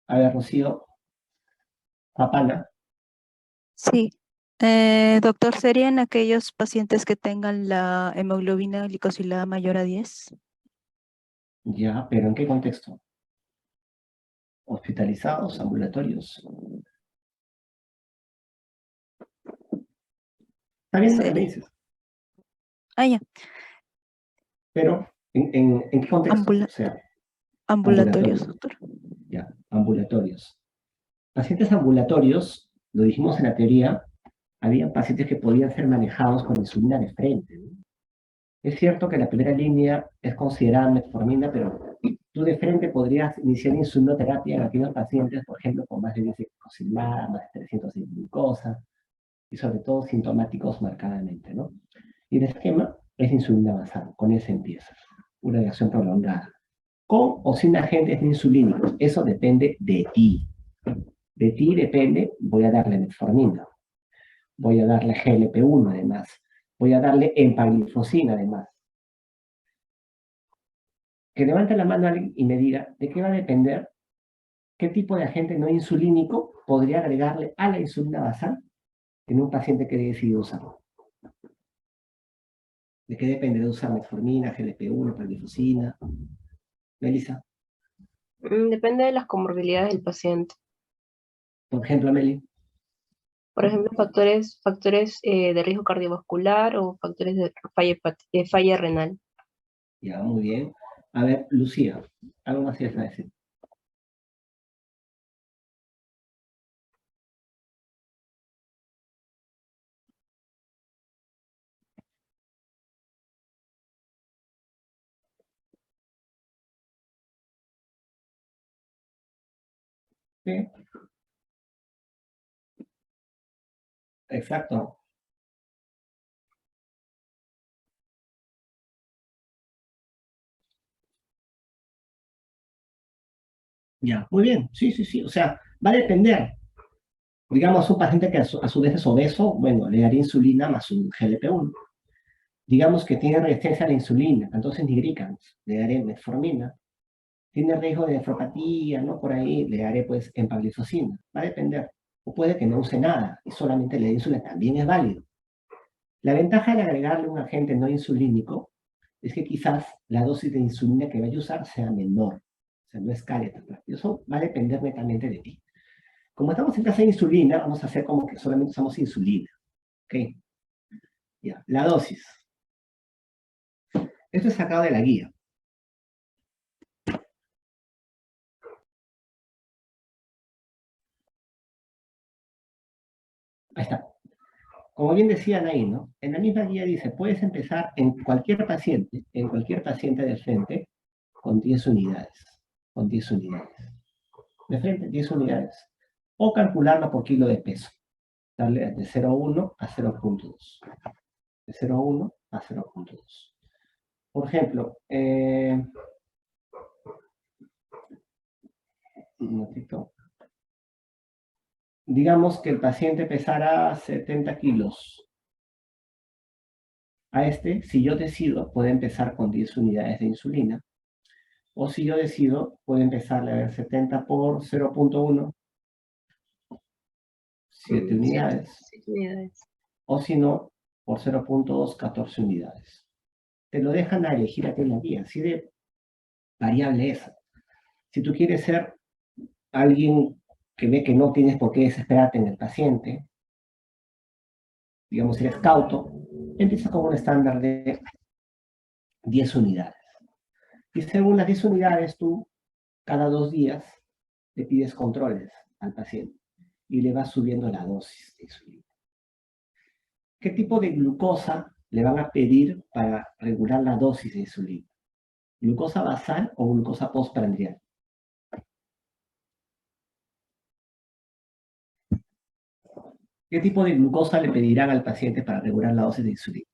A ver, Rocío, Papana, Sí. Doctor, ¿serían aquellos pacientes que tengan la hemoglobina glicosilada mayor a 10? ya, pero ¿en qué contexto? Hospitalizados, ambulatorios. Está bien lo que me Sería. dices, Ah, ya. pero ¿en qué contexto? O Ambula- sea, ambulatorios, ambulatorios, doctor. ya, ambulatorios. Pacientes ambulatorios, lo dijimos en la teoría, había pacientes que podían ser manejados con insulina de frente, ¿no? Es cierto que la primera línea es considerada metformina, pero tú de frente podrías iniciar insulinoterapia en aquellos pacientes, por ejemplo, con más de 10 de glucosilada, más de 300 de glucosa, y sobre todo sintomáticos marcadamente, ¿no? Y el esquema es insulina basal, con ese empiezas, una reacción prolongada. Con o sin agentes insulínicos, eso depende de ti. De ti depende, voy a darle metformina, voy a darle GLP-1 además, voy a darle empagliflozina además. Que levante la mano alguien y me diga de qué va a depender qué tipo de agente no insulínico podría agregarle a la insulina basal en un paciente que decide usarlo. ¿De qué depende de usar metformina, GLP-1, empagliflozina? Melissa, Depende de las comorbilidades del paciente. por ejemplo, Meli. Por ejemplo, factores de riesgo cardiovascular o factores de falla renal. Ya, muy bien. A ver, Lucía, algo más que decir. Sí, exacto. Ya, muy bien. Sí, sí, sí. O sea, va a depender. Digamos, un paciente que a su vez es obeso, bueno, le daría insulina más un GLP-1. Digamos que tiene resistencia a la insulina, entonces nigricans, le daré metformina. Tiene riesgo de nefropatía, ¿no? Por ahí le daré pues empagliflozina. Va a depender. O puede que no use nada y solamente le dé insulina. También es válido. La ventaja de agregarle un agente no insulínico es que quizás la dosis de insulina que vaya a usar sea menor. O sea, no escale tan rápido. Eso va a depender netamente de ti. Como estamos en casa de insulina, vamos a hacer como que solamente usamos insulina. ¿Ok? Ya. La dosis. Esto es sacado de la guía. Ahí está. Como bien decían ahí, ¿no? En la misma guía dice, puedes empezar en cualquier paciente de frente, con 10 unidades. Con 10 unidades. De frente, 10 unidades. O calcularlo por kilo de peso. Darle de 0,1 a 0,2. De 0,1 a 0,2. Por ejemplo, un minutito. Digamos que el paciente pesara 70 kilos. A este, si yo decido, puede empezar con 10 unidades de insulina. O si yo decido, puede empezarle a ver 70 por 0,1, 7 unidades. 7 unidades. O si no, por 0,2, 14 unidades. Te lo dejan a elegir a ti en la guía. Así de variable es. Si tú quieres ser alguien que ve que no tienes por qué desesperarte en el paciente, digamos, eres cauto, empieza con un estándar de 10 unidades. Y según las 10 unidades, tú cada 2 días le pides controles al paciente y le vas subiendo la dosis de insulina. ¿Qué tipo de glucosa le van a pedir para regular la dosis de insulina? ¿Glucosa basal o glucosa postprandial? ¿Qué tipo de glucosa le pedirán al paciente para regular la dosis de insulina?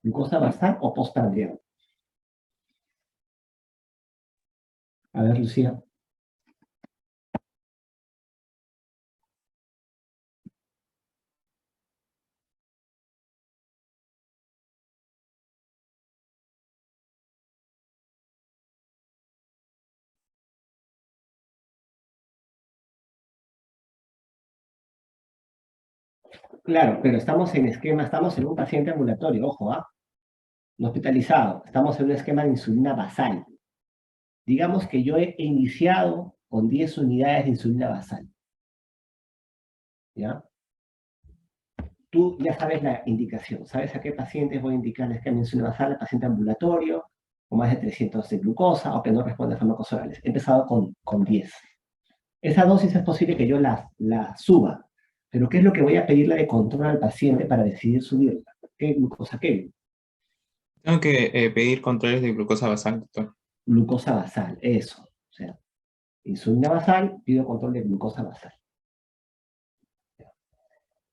¿Glucosa basal o postprandial? A ver, Lucía. Claro, pero estamos en esquema, estamos en un paciente ambulatorio, ojo, no hospitalizado, estamos en un esquema de insulina basal. Digamos que yo he iniciado con 10 unidades de insulina basal, ¿ya? Tú ya sabes la indicación, sabes a qué pacientes voy a indicar el esquema de insulina basal, el paciente ambulatorio, con más de 300 de glucosa, o que no responde a fármacos orales. He empezado con 10. Esa dosis es posible que yo la suba, pero ¿qué es lo que voy a pedirle de control al paciente para decidir subirla? ¿Qué glucosa qué? Tengo que pedir controles de glucosa basal, doctor. Glucosa basal, eso. O sea, insulina basal, pido control de glucosa basal.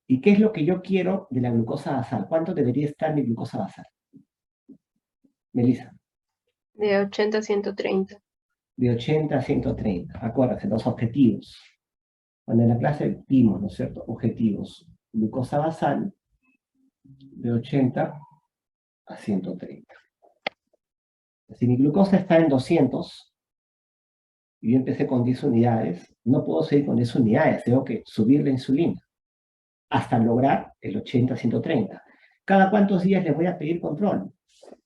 ¿Y qué es lo que yo quiero de la glucosa basal? ¿Cuánto debería estar mi glucosa basal? Melissa. De 80 a 130. De 80 a 130. Acuérdense, los objetivos. Cuando en la clase vimos, ¿no es cierto? Objetivos. Glucosa basal de 80 a 130. Si mi glucosa está en 200, y yo empecé con 10 unidades, no puedo seguir con 10 unidades, tengo que subir la insulina hasta lograr el 80 a 130. ¿Cada cuántos días les voy a pedir control?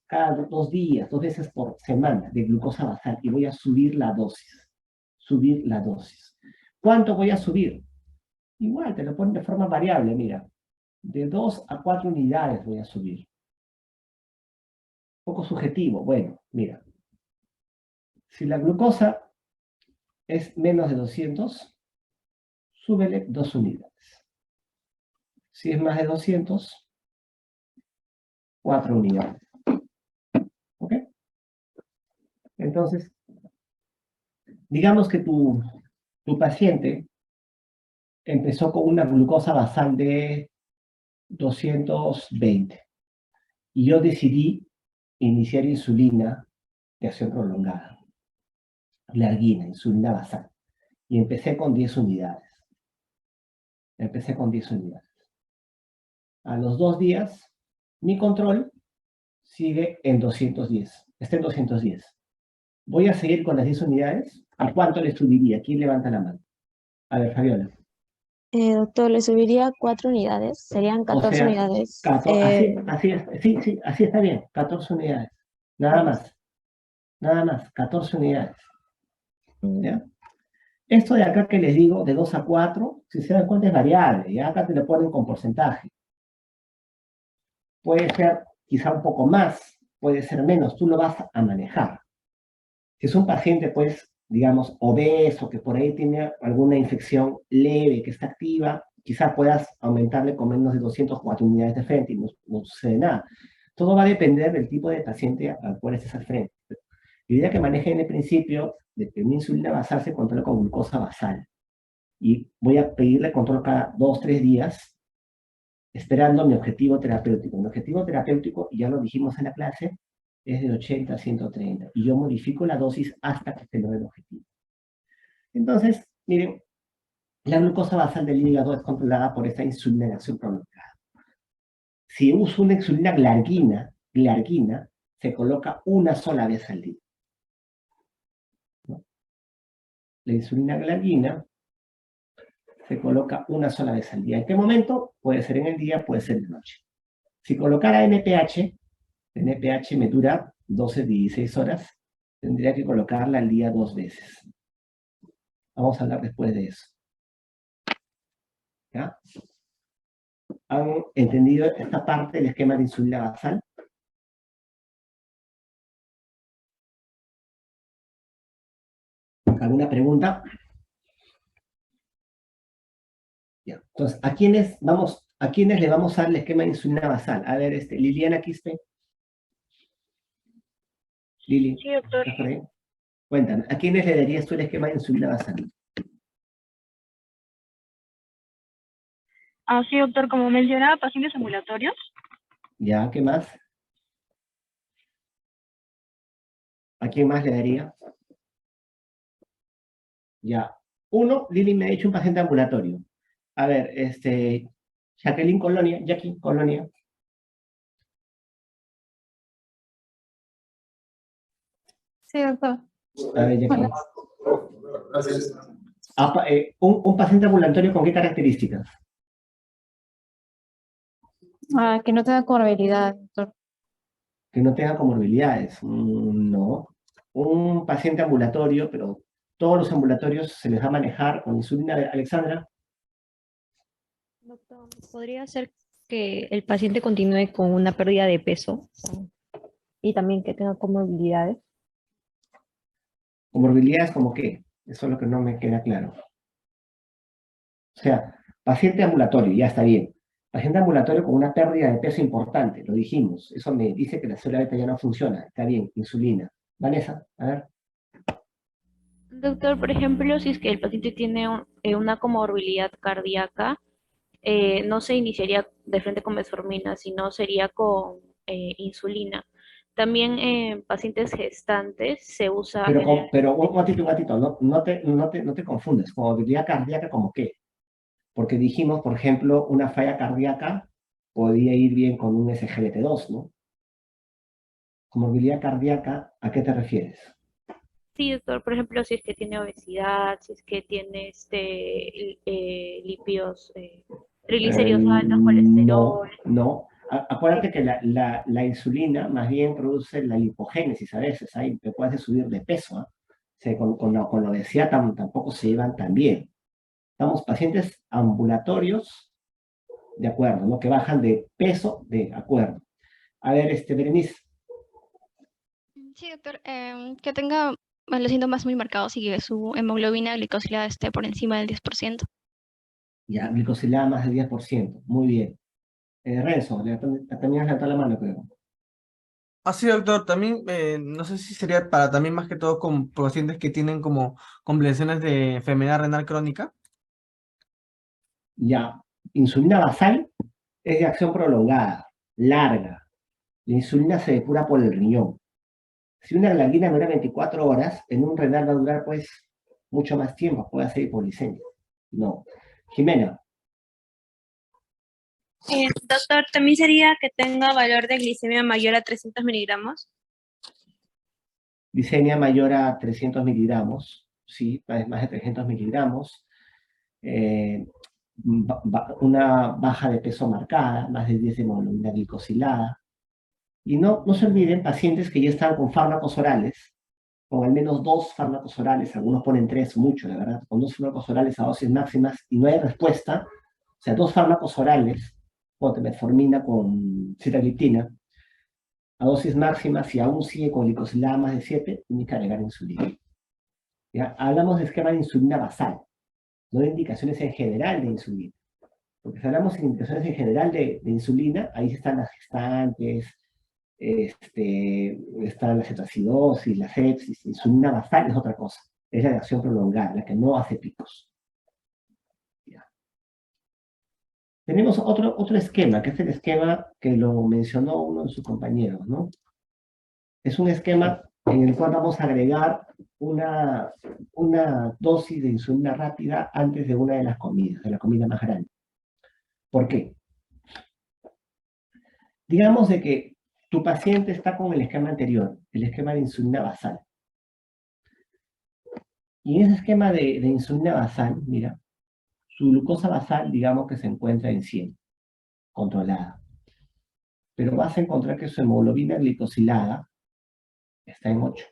Cada 2 días, 2 veces por semana de glucosa basal, y voy a subir la dosis. Subir la dosis. ¿Cuánto voy a subir? Igual, te lo ponen de forma variable, mira. De 2 a 4 unidades voy a subir. Poco subjetivo. Bueno, mira. Si la glucosa es menos de 200, súbele 2 unidades. Si es más de 200, 4 unidades. ¿Ok? Entonces, digamos que tu paciente empezó con una glucosa basal de 220 y yo decidí iniciar insulina de acción prolongada, larguina, insulina basal, y empecé con 10 unidades. Empecé con 10 unidades. A los 2 días, mi control sigue en 210, está en 210. ¿Voy a seguir con las 10 unidades? ¿A cuánto le subiría? ¿Quién levanta la mano? A ver, Fabiola. Doctor, le subiría 4 unidades, serían 14 sea, unidades. así es, sí, así está bien, 14 unidades. Nada más, 14 unidades. ¿Ya? Esto de acá que les digo, de 2 a 4, si se dan cuenta es variable, y acá te lo ponen con porcentaje. Puede ser quizá un poco más, puede ser menos, tú lo vas a manejar. Si es un paciente, pues, digamos, obeso, que por ahí tiene alguna infección leve, que está activa, quizás puedas aumentarle con menos de 204 unidades de frente y no sucede nada. Todo va a depender del tipo de paciente al cual estés al frente. La idea que maneje en el principio de que una insulina basal se controla con glucosa basal. Y voy a pedirle control cada 2 o 3 días, esperando mi objetivo terapéutico. Mi objetivo terapéutico, ya lo dijimos en la clase, es de 80 a 130. Y yo modifico la dosis hasta que se logre el objetivo. Entonces, miren, la glucosa basal del hígado es controlada por esta insulina de acción prolongada. Si uso una insulina glargina, se coloca una sola vez al día. ¿No? La insulina glargina se coloca una sola vez al día. ¿En qué momento? Puede ser en el día, puede ser en la noche. Si colocara NPH me dura 12, 16 horas, tendría que colocarla al día 2 veces. Vamos a hablar después de eso. ¿Ya? ¿Han entendido esta parte del esquema de insulina basal? ¿Alguna pregunta? Ya. Entonces, ¿a quiénes le vamos a dar el esquema de insulina basal? A ver, Liliana Quispe. Lili, Sí, doctor. ¿estás por ahí? Cuéntame, ¿a quiénes le darías tú el esquema de insulina basal? Sí, doctor, como mencionaba, pacientes ambulatorios. ¿Ya? ¿Qué más? ¿A quién más le daría? Ya. Uno, Lili me ha dicho un paciente ambulatorio. A ver, Jackie Colonia. Sí, doctor. A ver, Jackie. Gracias. Un paciente ambulatorio, ¿con qué características? Que no tenga comorbilidad, doctor. Que no tenga comorbilidades. No. Un paciente ambulatorio, pero todos los ambulatorios se les va a manejar con insulina. Alexandra, Doctor, ¿podría ser que el paciente continúe con una pérdida de peso y también que tenga comorbilidades? comorbilidades como qué? Eso es lo que no me queda claro. O sea, paciente ambulatorio, ya está bien. Paciente ambulatorio con una pérdida de peso importante, lo dijimos. Eso me dice que la célula beta ya no funciona. Está bien, insulina. Vanessa, a ver. Doctor, por ejemplo, si es que el paciente tiene una comorbilidad cardíaca, no se iniciaría de frente con metformina, sino sería con insulina. También en pacientes gestantes se usa generalmente. Pero un ratito, no te confundes. Comorbilidad cardíaca como qué. Porque dijimos, por ejemplo, una falla cardíaca podía ir bien con un SGLT2, ¿no? Comorbilidad cardíaca, ¿a qué te refieres? Sí, doctor, por ejemplo, si es que tiene obesidad, si es que tiene lípidos, triglicéridos altos, No, colesterol. no. Acuérdate que la insulina más bien produce la lipogénesis a veces, ahí te puedes subir de peso, ¿ah? O sea, con la obesidad tampoco se llevan tan bien. Estamos pacientes ambulatorios, de acuerdo, ¿no? Que bajan de peso, de acuerdo. A ver, Berenice, Sí, doctor, que tenga los síntomas muy marcados y que su hemoglobina glicosilada esté por encima del 10%. ya, glicosilada más del 10%, muy bien. Renzo, tenías levantar la mano, creo. Sí, doctor, también, no sé si sería para también más que todo con pacientes que tienen como complicaciones de enfermedad renal crónica. Ya, insulina basal es de acción prolongada, larga. La insulina se depura por el riñón. Si una glandina dura 24 horas, en un renal va a durar pues mucho más tiempo, puede ser hipoglicemia. No. Jimena, Doctor, ¿también sería que tenga valor de glicemia mayor a 300 miligramos? glicemia mayor a 300 miligramos, sí, más de 300 miligramos. Eh, una baja de peso marcada, más de 10 de hemoglobina glicosilada. Y no se olviden pacientes que ya están con fármacos orales, con al menos 2 fármacos orales, algunos ponen 3, mucho, la verdad, con 2 fármacos orales a dosis máximas y no hay respuesta, o sea, 2 fármacos orales, ponte metformina con sitagliptina, a dosis máximas y aún sigue con glicosilada más de 7, tiene que agregar insulina. ¿Ya? Hablamos de esquema de insulina basal, no de indicaciones en general de insulina. Porque si hablamos de indicaciones en general de insulina, ahí están las gestantes, está la cetoacidosis, la sepsis. Insulina basal es otra cosa. Es la de acción prolongada, la que no hace picos. Ya. Tenemos otro esquema, que es el esquema que lo mencionó uno de sus compañeros, ¿no? Es un esquema en el cual vamos a agregar una dosis de insulina rápida antes de una de las comidas, de la comida más grande. ¿Por qué? Digamos de que tu paciente está con el esquema anterior, el esquema de insulina basal. Y en ese esquema de insulina basal, mira, su glucosa basal, digamos que se encuentra en 100, controlada. Pero vas a encontrar que su hemoglobina glicosilada está en 8.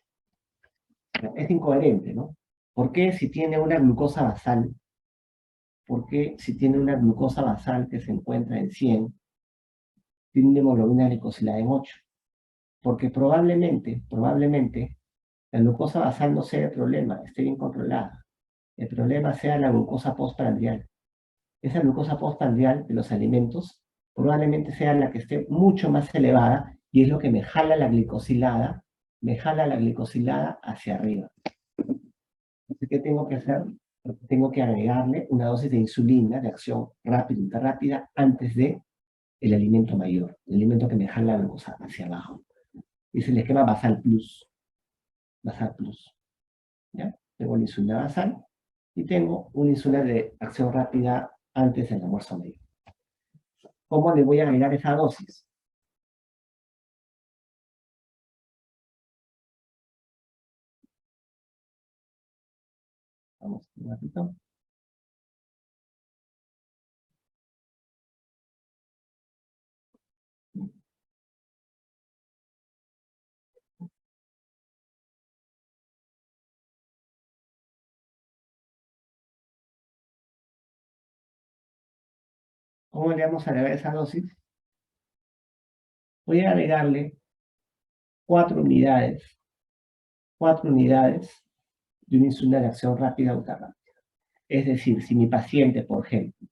Es incoherente, ¿no? ¿Por qué si tiene una glucosa basal? ¿Por qué si tiene una glucosa basal que se encuentra en 100, tiene una hemoglobina glicosilada en 8? Porque probablemente, la glucosa basal no sea el problema, esté bien controlada. El problema sea la glucosa postprandial. Esa glucosa postprandial de los alimentos probablemente sea la que esté mucho más elevada y es lo que me jala la glicosilada hacia arriba. Entonces, ¿qué tengo que hacer? Tengo que agregarle una dosis de insulina de acción rápida, ultrarrápida, antes de el alimento mayor, el alimento que me jala la glucosa hacia abajo. Es el esquema basal plus. Basal plus. ¿Ya? Tengo la insulina basal y tengo una insulina de acción rápida antes del almuerzo medio. ¿Cómo le voy a agregar esa dosis? Vamos, un ratito. ¿Cómo le vamos a agregar esa dosis? Voy a agregarle 4 unidades de una insulina de acción rápida ultra rápida. Es decir, si mi paciente, por ejemplo,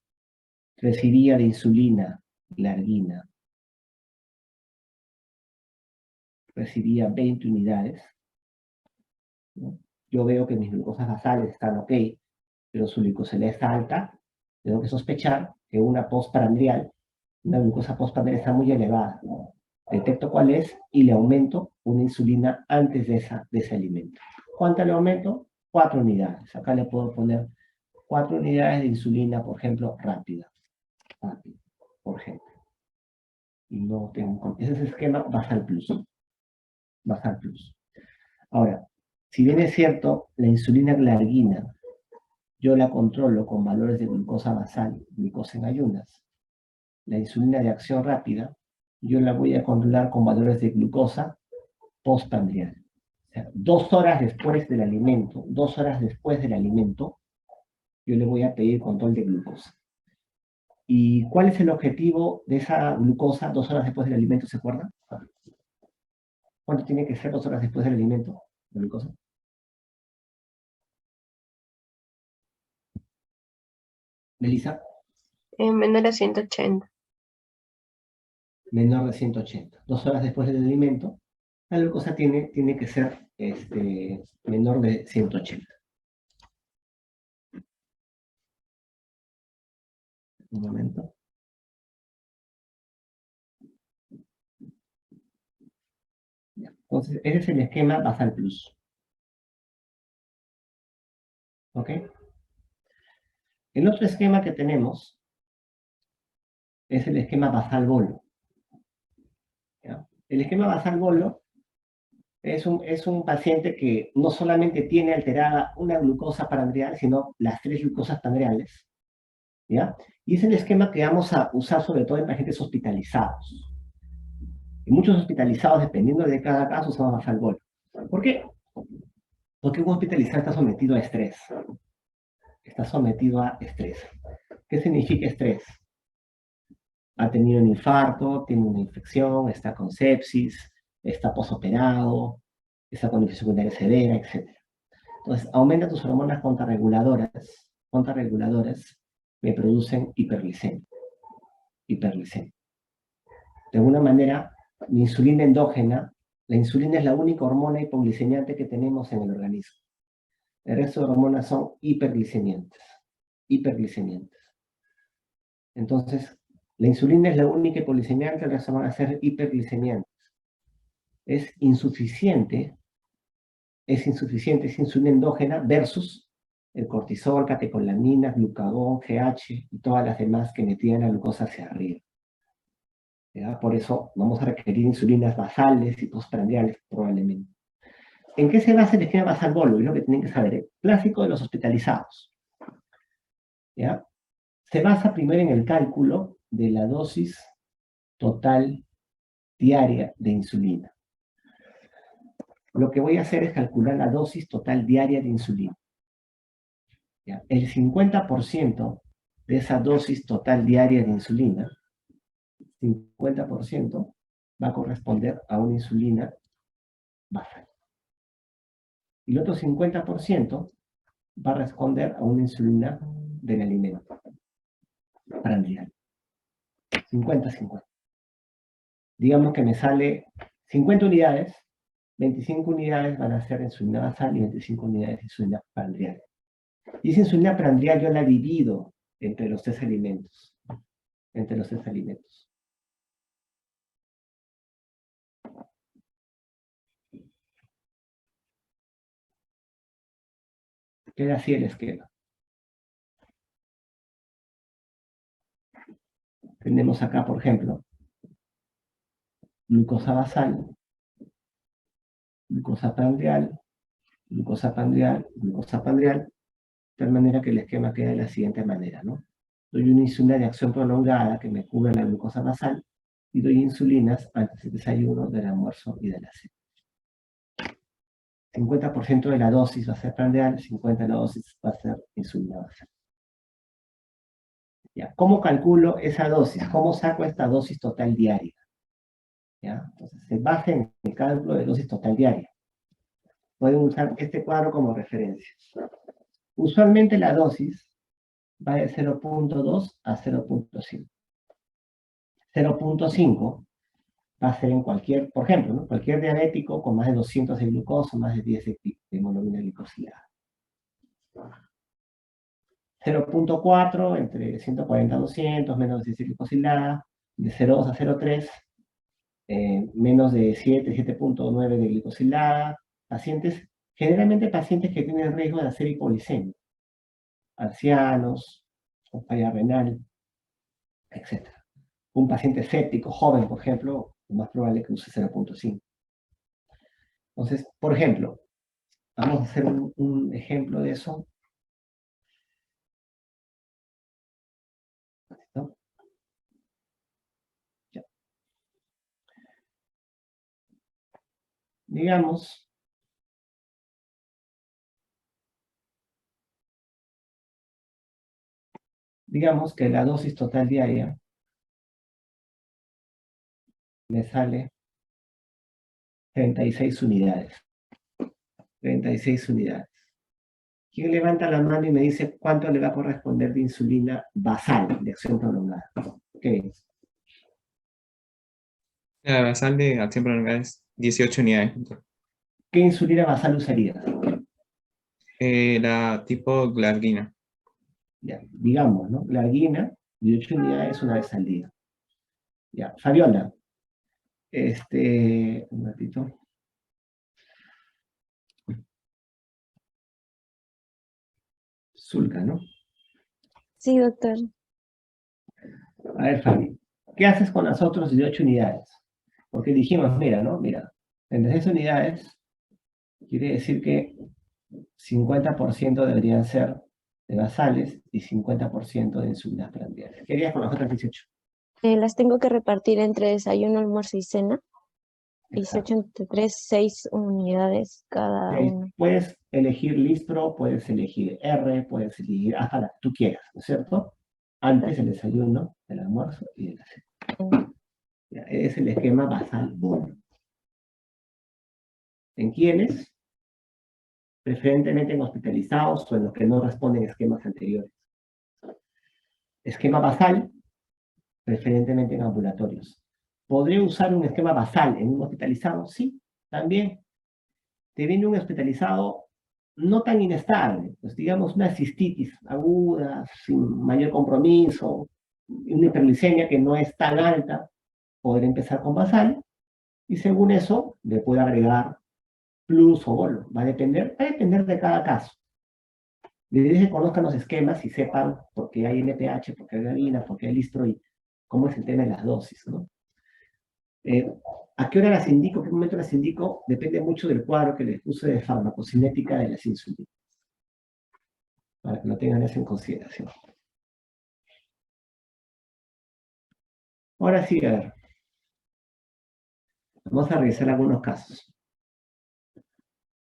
recibía de insulina glargina, recibía 20 unidades, ¿no? Yo veo que mis glucosas basales están ok, pero su glucosilada está alta, tengo que sospechar que una glucosa postprandial está muy elevada. Detecto cuál es y le aumento una insulina antes de ese alimento. ¿Cuánto le aumento? 4 unidades. Acá le puedo poner 4 unidades de insulina, por ejemplo, rápida, por ejemplo. Y no tengo... Ese es el esquema Basal Plus. Basal Plus. Ahora, si bien es cierto, la insulina glargina, yo la controlo con valores de glucosa basal, glucosa en ayunas. La insulina de acción rápida, yo la voy a controlar con valores de glucosa postprandial. O sea, 2 horas después del alimento, yo le voy a pedir control de glucosa. ¿Y cuál es el objetivo de esa glucosa 2 horas después del alimento, se acuerdan? ¿Cuánto tiene que ser 2 horas después del alimento, la glucosa? Melissa. Menor a 180. Menor de 180. 2 horas después del alimento, la glucosa tiene que ser menor de 180. Un momento. Ya. Entonces, ese es el esquema Basal Plus. ¿Ok? El otro esquema que tenemos es el esquema Basal Bolo. ¿Ya? El esquema Basal Bolo es un paciente que no solamente tiene alterada una glucosa prandial, sino las 3 glucosas prandiales. ¿Ya? Y es el esquema que vamos a usar sobre todo en pacientes hospitalizados. En muchos hospitalizados, dependiendo de cada caso, usamos Basal Bolo. ¿Por qué? Porque un hospitalizado está sometido a estrés. Está sometido a estrés. ¿Qué significa estrés? Ha tenido un infarto, tiene una infección, está con sepsis, está posoperado, está con infección secundaria severa, etc. Entonces, aumenta tus hormonas contrarreguladoras, me producen hiperglicemia. De alguna manera, mi insulina endógena, la insulina es la única hormona hipoglicemiante que tenemos en el organismo. El resto de hormonas son hiperglicemiantes. Entonces, la insulina es la única hipoglicemiante, el resto van a ser hiperglicemiantes. Es insuficiente esa insulina endógena versus el cortisol, catecolaminas, glucagón, GH y todas las demás que metían la glucosa hacia arriba. ¿Ya? Por eso vamos a requerir insulinas basales y postprandiales probablemente. ¿En qué se basa el esquema basal bolo? Es lo que tienen que saber. Clásico de los hospitalizados. ¿Ya? Se basa primero en el cálculo de la dosis total diaria de insulina. Lo que voy a hacer es calcular la dosis total diaria de insulina. ¿Ya? El 50% de esa dosis total diaria de insulina, 50% va a corresponder a una insulina basal. Y el otro 50% va a responder a una insulina del alimento prandial. 50-50. Digamos que me sale 50 unidades, 25 unidades van a ser insulina basal y 25 unidades de insulina prandial. Y esa insulina prandial yo la divido entre los 3 alimentos. Queda así el esquema. Tenemos acá, por ejemplo, glucosa basal, glucosa prandial, de tal manera que el esquema queda de la siguiente manera, ¿no? Doy una insulina de acción prolongada que me cubre la glucosa basal y doy insulinas antes del desayuno, del almuerzo y de la cena. 50% de la dosis va a ser prandial, 50% de la dosis va a ser insulina basal. ¿Ya? ¿Cómo calculo esa dosis? ¿Cómo saco esta dosis total diaria? ¿Ya? Entonces, se basa en el cálculo de dosis total diaria. Pueden usar este cuadro como referencia. Usualmente la dosis va de 0.2 a 0.5. 0.5 va a ser en cualquier, por ejemplo, ¿no? Cualquier diabético con más de 200 de glucosa, más de 10 de hemoglobina glicosilada. 0.4 entre 140 a 200, menos de 10 de glicosilada. De 0.2 a 0.3, menos de 7, 7.9 de glicosilada. Pacientes, generalmente pacientes que tienen riesgo de hacer hipoglicemia. Ancianos, con falla renal, etc. Un paciente séptico, joven, por ejemplo, lo más probable que use 0.5. Entonces, por ejemplo, vamos a hacer un ejemplo de eso. ¿No? Ya. Digamos que la dosis total diaria me sale 36 unidades. 36 unidades. ¿Quién levanta la mano y me dice cuánto le va a corresponder de insulina basal de acción prolongada? ¿Qué es? La basal de acción prolongada es 18 unidades. Doctor. ¿Qué insulina basal usarías? La tipo glargina. Ya, digamos, ¿no? Glargina, 18 unidades una vez al día. Ya, Fabiola. Un ratito. Zulca, ¿no? Sí, doctor. A ver, Fabi, ¿qué haces con las otras 18 unidades? Porque dijimos, mira, ¿no? Mira, 36 unidades quiere decir que 50% deberían ser de basales y 50% de insulinas prandiales. ¿Qué harías con las otras 18? Las tengo que repartir entre desayuno, almuerzo y cena. Exacto. 18 entre 3, 6 unidades cada uno. Puedes elegir Lispro, puedes elegir R, puedes elegir hasta la que tú quieras, ¿no es cierto? Antes el desayuno, el almuerzo y la cena. Ya, es el esquema basal bono. ¿En quiénes? Preferentemente en hospitalizados o en los que no responden a esquemas anteriores. Esquema basal, preferentemente en ambulatorios. ¿Podré usar un esquema basal en un hospitalizado? Sí, también. Te viene un hospitalizado no tan inestable, pues digamos una cistitis aguda, sin mayor compromiso, una hiperglicemia que no es tan alta, podré empezar con basal, y según eso le puedo agregar plus o bolo. Va a depender de cada caso. Desde que conozcan los esquemas y sepan por qué hay NPH, por qué hay glargina, por qué hay listro y cómo es el tema de las dosis, ¿no? ¿A qué hora las indico? ¿Qué momento las indico? Depende mucho del cuadro que les puse de farmacocinética de las insulinas. Para que lo tengan eso en consideración. Ahora sí, a ver. Vamos a revisar algunos casos.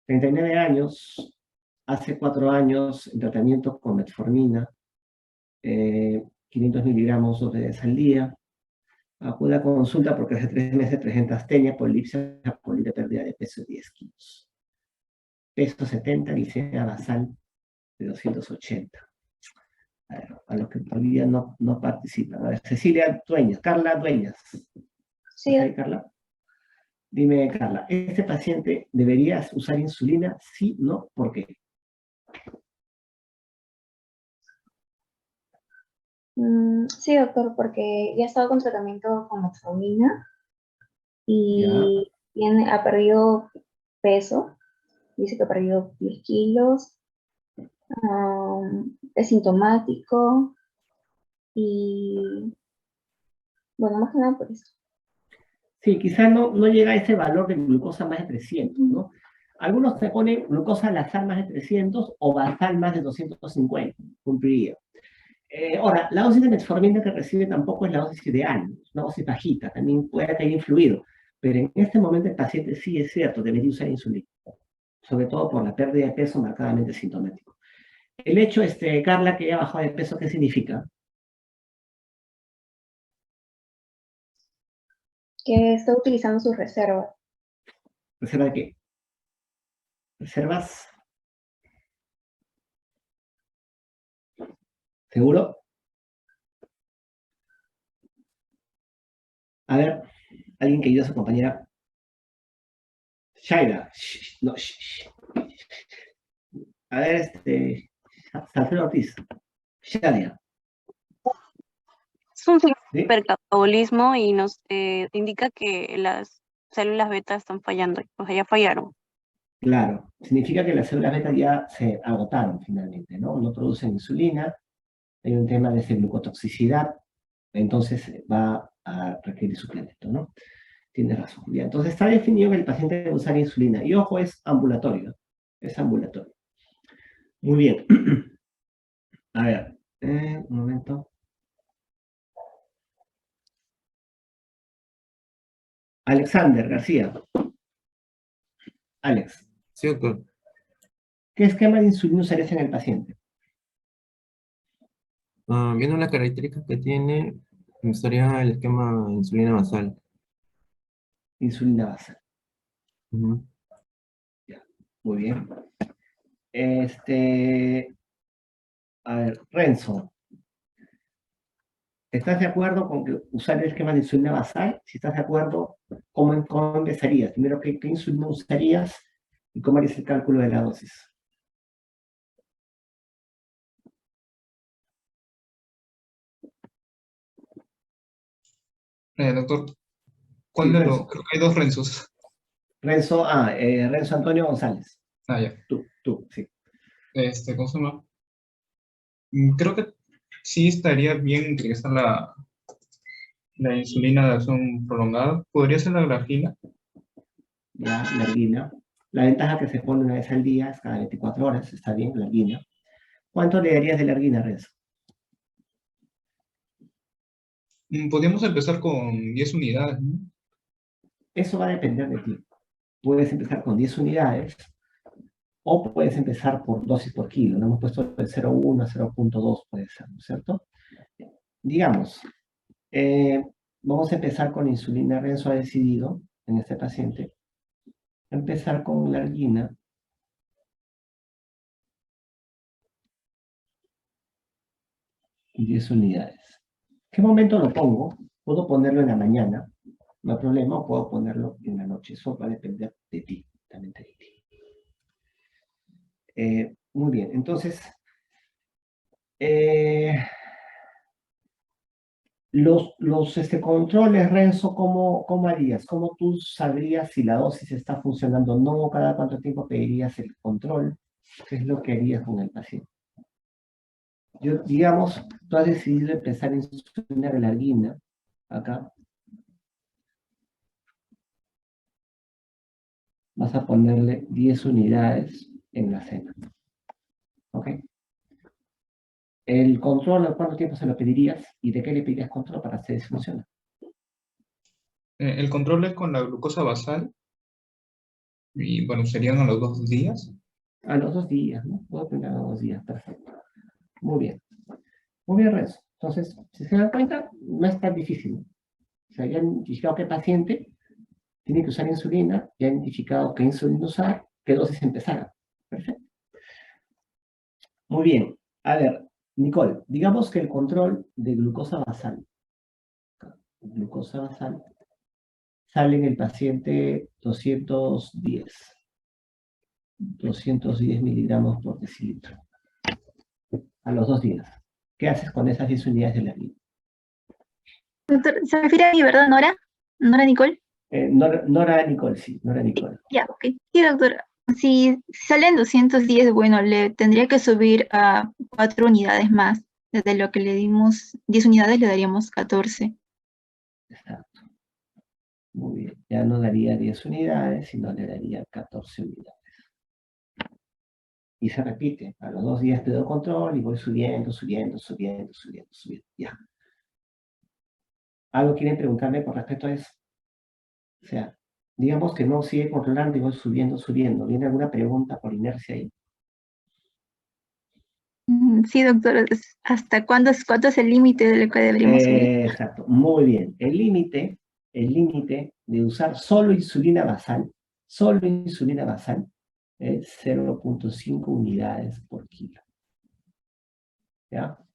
39 años, hace 4 años en tratamiento con metformina, 500 miligramos 2 veces al día. Acude a consulta porque hace 3 meses presenta astenia, polipsia, pérdida de peso de 10 kilos. Peso 70, glicemia basal de 280. A ver, a los que todavía no participan. A ver, Cecilia Dueñas, Carla Dueñas. Sí, ¿Estás ahí, Carla? Dime, Carla, ¿este paciente deberías usar insulina? Sí, no, ¿por qué? Sí, doctor, porque ya ha estado con tratamiento con metformina Ya. y ha perdido peso. Dice que ha perdido 10 kilos. Es sintomático y, bueno, más que nada por eso. Sí, quizás no llega a ese valor de glucosa más de 300, ¿no? Algunos te ponen glucosa basal más de 300 o basal más de 250, cumpliría. Ahora, la dosis de metformina que recibe tampoco es la dosis ideal, es una dosis bajita, también puede haber influido, pero en este momento el paciente sí es cierto, debería usar insulina, sobre todo por la pérdida de peso marcadamente sintomático. El hecho, Carla, que haya bajado de peso, ¿qué significa? que está utilizando sus reservas. ¿Reserva de qué? ¿Reservas? ¿Seguro? A ver, alguien que ayude a su compañera. Shaila. No, a ver, Salcedo Ortiz. Shadia. Es un ¿Sí? supercatabolismo y nos indica que las células beta están fallando, o sea, ya fallaron. Claro, significa que las células beta ya se agotaron finalmente, ¿no? No producen insulina, hay un tema de glucotoxicidad, entonces va a requerir suplemento, ¿no? Tienes razón, Julia. Entonces está definido que el paciente debe usar insulina. Y ojo, es ambulatorio. Es ambulatorio. Muy bien. A ver, un momento. Alexander García. Alex. Sí, doctor. ¿Qué esquema de insulina usarías en el paciente? Viendo las características que tiene, me gustaría el esquema de insulina basal. Insulina basal. Ujú. Ya, muy bien. A ver, Renzo. ¿Estás de acuerdo con que usar el esquema de insulina basal? Si estás de acuerdo, ¿cómo empezarías? Primero, ¿qué insulina usarías? ¿Y cómo harías el cálculo de la dosis? Doctor, Sí, ¿cuál de Renzo. los? Creo que hay dos Renzos. Renzo Antonio González. Ah, ya. Tú, sí. ¿Cómo se llama? Creo que sí estaría bien utilizar la insulina de acción prolongada. ¿Podría ser la glargina? Ya, la argina. La ventaja que se pone una vez al día es cada 24 horas, está bien, la argina. ¿Cuánto le darías de la argina, Renzo? Podríamos empezar con 10 unidades, ¿no? Eso va a depender de ti. Puedes empezar con 10 unidades o puedes empezar por dosis por kilo. No hemos puesto de 0,1 a 0,2 puede ser, ¿no es cierto? Digamos, vamos a empezar con insulina. Renzo ha decidido, en este paciente, empezar con la argina. Y 10 unidades. ¿Qué momento lo pongo? Puedo ponerlo en la mañana, no hay problema, o puedo ponerlo en la noche. Eso va a depender de ti, también de ti. Muy bien, entonces, los controles, Renzo, ¿cómo harías? ¿Cómo tú sabrías si la dosis está funcionando o no? ¿Cada cuánto tiempo pedirías el control? ¿Qué es lo que harías con el paciente? Digamos, tú has decidido empezar insulina de la argina, acá. Vas a ponerle 10 unidades en la cena. ¿Ok? El control, ¿a cuánto tiempo se lo pedirías? ¿Y de qué le pedirías control para hacer si funciona? El control es con la glucosa basal. Y bueno, serían a los 2 días. A los 2 días, ¿no? Puedo poner a los 2 días, perfecto. Muy bien. Muy bien, Renzo. Entonces, si se dan cuenta, no es tan difícil. O sea, ya han identificado qué paciente tiene que usar insulina, ya han identificado qué insulina usar, qué dosis empezar. Perfecto. Muy bien. A ver, Nicole, digamos que el control de glucosa basal sale en el paciente 210 miligramos por decilitro a los 2 días. ¿Qué haces con esas 10 unidades de la argina? Doctor, se refiere a mí, ¿verdad, Nora? ¿Nora Nicole? Nora Nicole, sí, Nora Nicole. Ya, ok. Sí, doctor. Si salen 210, bueno, le tendría que subir a 4 unidades más. Desde lo que le dimos 10 unidades, le daríamos 14. Exacto. Muy bien. Ya no daría 10 unidades, sino le daría 14 unidades. Y se repite. A los 2 días te doy control y voy subiendo. Ya. ¿Algo quieren preguntarme con respecto a eso? O sea, digamos que no sigue controlando y voy subiendo. ¿Viene alguna pregunta por inercia ahí? Sí, doctor. ¿Hasta cuánto es el límite de lo que deberíamos subir? Exacto, muy bien. El límite el límite de usar solo insulina basal es 0.5 unidades por kilo. ¿Ya? O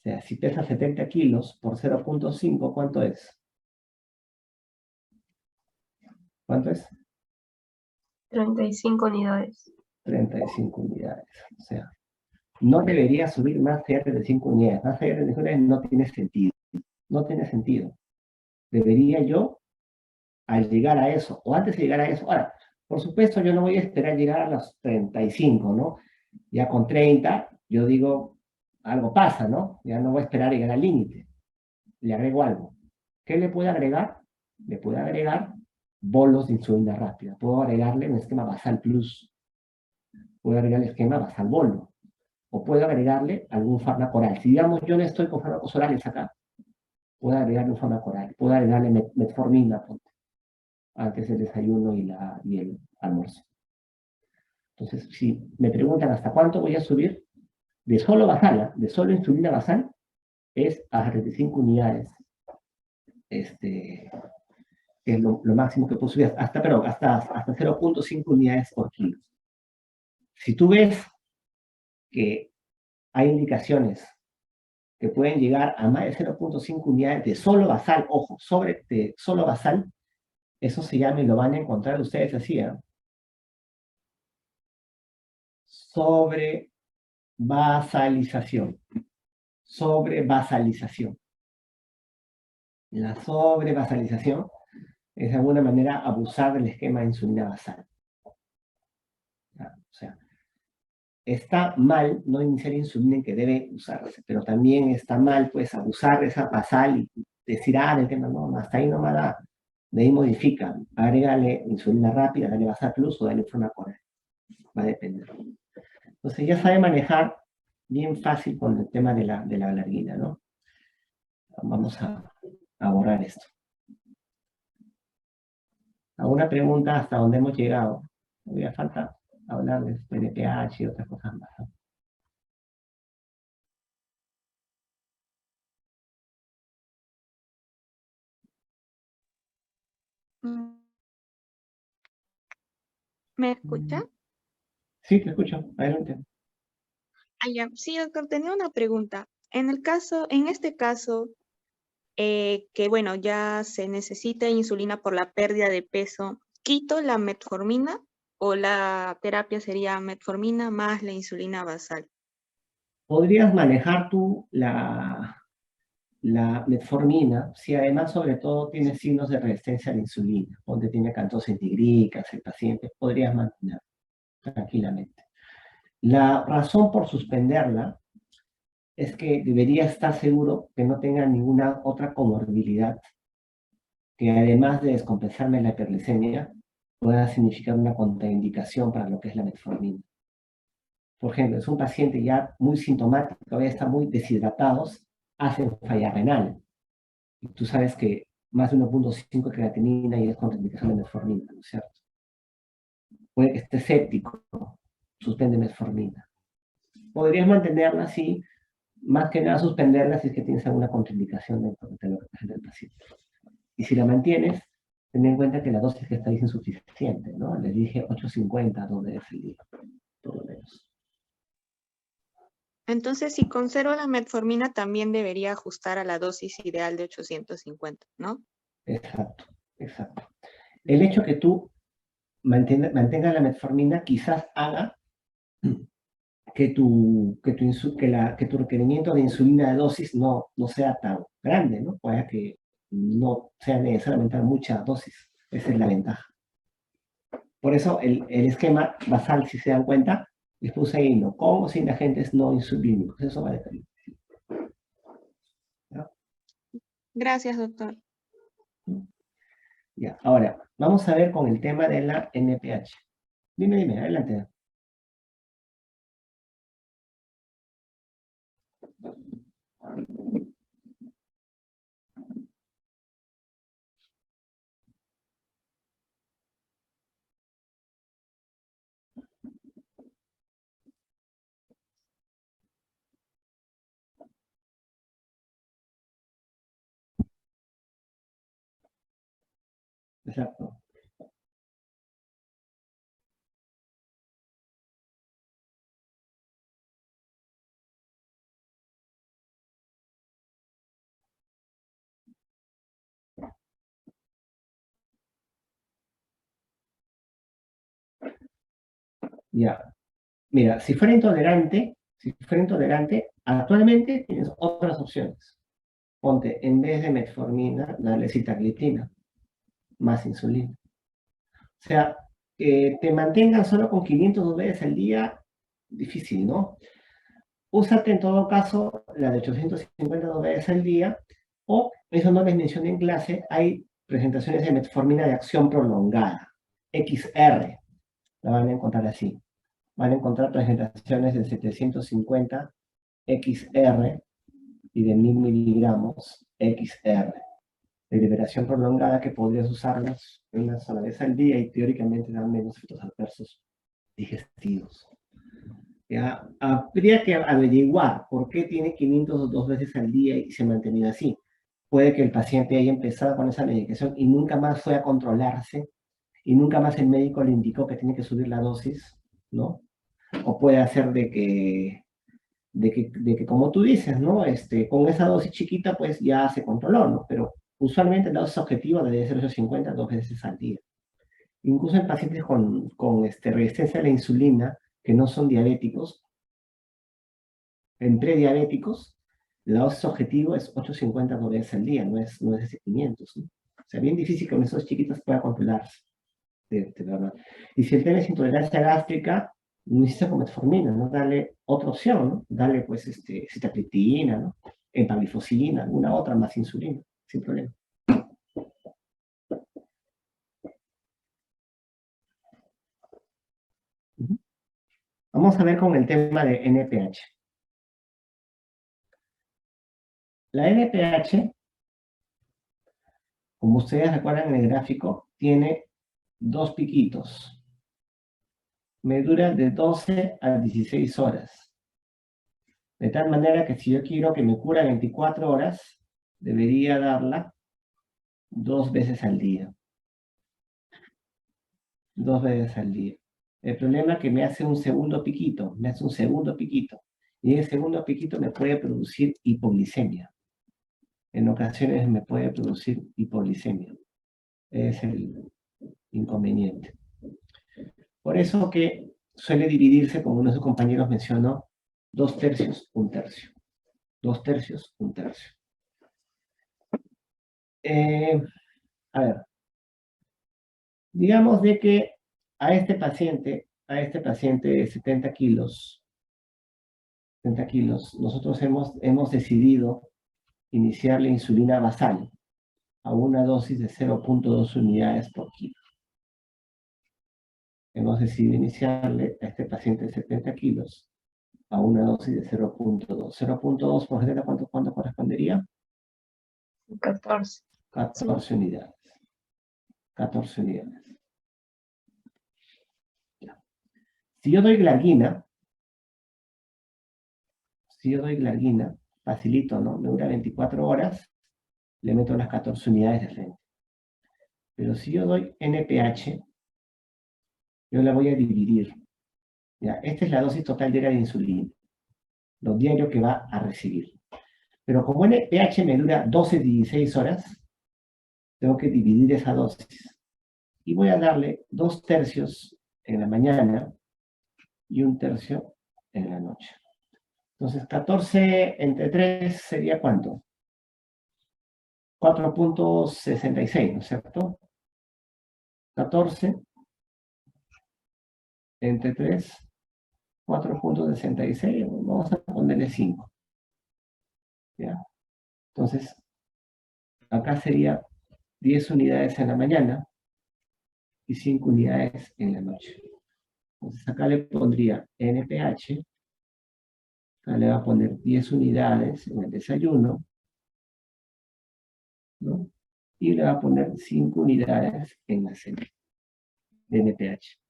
sea, si pesa 70 kilos por 0.5, ¿cuánto es? ¿Cuánto es? 35 unidades. 35 unidades. O sea, no debería subir más allá de 5 unidades. Más allá de 5 unidades no tiene sentido. No tiene sentido. Debería yo, al llegar a eso, o antes de llegar a eso, ahora, por supuesto, yo no voy a esperar llegar a los 35, ¿no? Ya con 30, yo digo, algo pasa, ¿no? Ya no voy a esperar llegar al límite. Le agrego algo. ¿Qué le puedo agregar? Le puedo agregar bolos de insulina rápida. Puedo agregarle un esquema basal plus. Puedo agregarle esquema basal bolo. O puedo agregarle algún fármaco oral. Si digamos yo no estoy con fármacos orales acá, puedo agregarle un fármaco oral. Puedo agregarle metformina antes del desayuno y el almuerzo. Entonces, si me preguntan hasta cuánto voy a subir, de solo basal, de solo insulina basal, es a 35 unidades. Que es lo máximo que puedo subir, hasta 0.5 unidades por kilo. Si tú ves que hay indicaciones que pueden llegar a más de 0.5 unidades de solo basal, ojo, de solo basal, eso se llama y lo van a encontrar ustedes así, ¿eh? Sobrebasalización. Sobrebasalización. La sobrebasalización es de alguna manera abusar del esquema de insulina basal. O sea, está mal no iniciar insulina en que debe usarse, pero también está mal, pues, abusar de esa basal y decir, del tema, no, hasta ahí no me da. De ahí modifica, agrégale insulina rápida, dale basal plus o dale fármaco oral. Va a depender. Entonces ya sabe manejar bien fácil con el tema de la alergina, ¿no? Vamos a borrar esto. ¿Alguna pregunta hasta dónde hemos llegado? Todavía falta hablar de pH y otras cosas más, ¿no? ¿Me escucha? Sí, te escucho. Adelante. Sí, doctor, tenía una pregunta. En este caso, que bueno, ya se necesita insulina por la pérdida de peso, ¿quito la metformina o la terapia sería metformina más la insulina basal? Podrías manejar tú la metformina si además sobre todo tiene signos de resistencia a la insulina, donde tiene cantos antigricas el paciente, podrías mantener tranquilamente. La razón por suspenderla es que debería estar seguro que no tenga ninguna otra comorbilidad que además de descompensarme la hiperglicemia, pueda significar una contraindicación para lo que es la metformina. Por ejemplo, es un paciente ya muy sintomático, todavía está muy deshidratados, hacen falla renal. Y tú sabes que más de 1.5 creatinina y es contraindicación de metformina, ¿no es cierto? Puede que esté séptico, suspende metformina. Podrías mantenerla así, más que nada suspenderla si es que tienes alguna contraindicación de lo que presenta el paciente. Y si la mantienes, ten en cuenta que la dosis que está ahí es insuficiente, ¿no? Les dije 850 2 veces al día, por lo menos. Entonces, si conservo la metformina, también debería ajustar a la dosis ideal de 850, ¿no? Exacto, exacto. El hecho que tú mantengas la metformina quizás haga que tu requerimiento de insulina de dosis no sea tan grande, ¿no? Puede que no sea necesariamente mucha dosis. Esa es la ventaja. Por eso el esquema basal, si se dan cuenta, les puse ahí, ¿no? Con o sin agentes no insulínicos. Eso va a depender. ¿Ya? Gracias, doctor. Ya, ahora, vamos a ver con el tema de la NPH. Dime, adelante. Exacto. Ya. Mira, si fuera intolerante, actualmente tienes otras opciones. Ponte, en vez de metformina, dale sitagliptina, más insulina. O sea, que te mantengan solo con 500 veces al día, difícil, ¿no? Úsate en todo caso la de 850 veces al día, o, eso no les mencioné en clase, hay presentaciones de metformina de acción prolongada, XR, la van a encontrar así. Van a encontrar presentaciones de 750 XR y de 1000 miligramos XR, de liberación prolongada, que podrías usarlas una sola vez al día y teóricamente dan menos efectos adversos digestivos. Ya, habría que averiguar por qué tiene 502 veces al día y se ha mantenido así. Puede que el paciente haya empezado con esa medicación y nunca más fue a controlarse y nunca más el médico le indicó que tiene que subir la dosis, ¿no? O puede ser de que como tú dices, ¿no? Con esa dosis chiquita, pues ya se controló, ¿no? Pero usualmente la dosis objetiva debe ser 850 2 veces al día. Incluso en pacientes con resistencia a la insulina, que no son diabéticos, en prediabéticos, la dosis objetivo es 850 2 veces al día, no es de 500, ¿no? O sea, bien difícil que con esas chiquitas pueda controlarse, de verdad. Y si el tema es intolerancia gástrica, no necesita con metformina, ¿no? Darle otra opción, ¿no? Darle, pues, sitagliptina, ¿no? Empaglifosina, alguna otra más insulina, sin problema. Vamos a ver con el tema de NPH. La NPH, como ustedes recuerdan en el gráfico, tiene dos piquitos. Me dura de 12 a 16 horas. De tal manera que si yo quiero que me cura 24 horas, debería darla 2 veces al día. 2 veces al día. El problema es que me hace un segundo piquito, y el segundo piquito me puede producir hipoglicemia. En ocasiones me puede producir hipoglicemia. Es el inconveniente. Por eso que suele dividirse, como uno de sus compañeros mencionó, 2 tercios, 1 tercio. 2 tercios, 1 tercio. A ver. Digamos de que a este paciente de 70 kilos, nosotros hemos decidido iniciar la insulina basal a una dosis de 0.2 unidades por kilo. Hemos decidido iniciarle a este paciente de 70 kilos a una dosis de 0.2. 0.2 por ejemplo, ¿cuánto correspondería? 14. 14 unidades. 14 unidades. Ya. Si yo doy glargina, facilito, ¿no? Me dura 24 horas, le meto las 14 unidades de frente. Pero si yo doy NPH, yo la voy a dividir. ¿Ya? Esta es la dosis total diaria de insulina, lo diario que va a recibir. Pero como NPH me dura 12-16 horas, tengo que dividir esa dosis. Y voy a darle 2 tercios en la mañana y 1 tercio en la noche. Entonces, 14 entre 3 sería ¿cuánto? 4.66, ¿no es cierto? 14 entre 3, 4.66, vamos a ponerle 5. ¿Ya? Entonces, acá sería 10 unidades en la mañana y 5 unidades en la noche. Entonces, acá le pondría NPH, acá le va a poner 10 unidades en el desayuno, ¿no? Y le va a poner 5 unidades en la cena de NPH.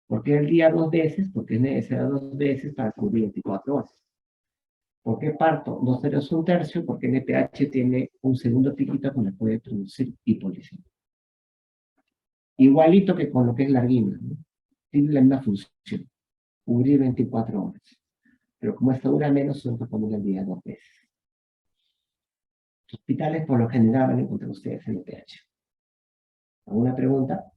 ¿Por qué el día 2 veces? Porque es necesario 2 veces para cubrir 24 horas. ¿Por qué parto 2 tercios 1 tercio? Porque NPH tiene un segundo piquito que le puede producir hipoglicemia. Igualito que con lo que es la argina, ¿no? Tiene la misma función, cubrir 24 horas. Pero como esta dura menos, se pone el día 2 veces. Los hospitales por lo general van a encontrar ustedes en el pH. ¿Alguna pregunta?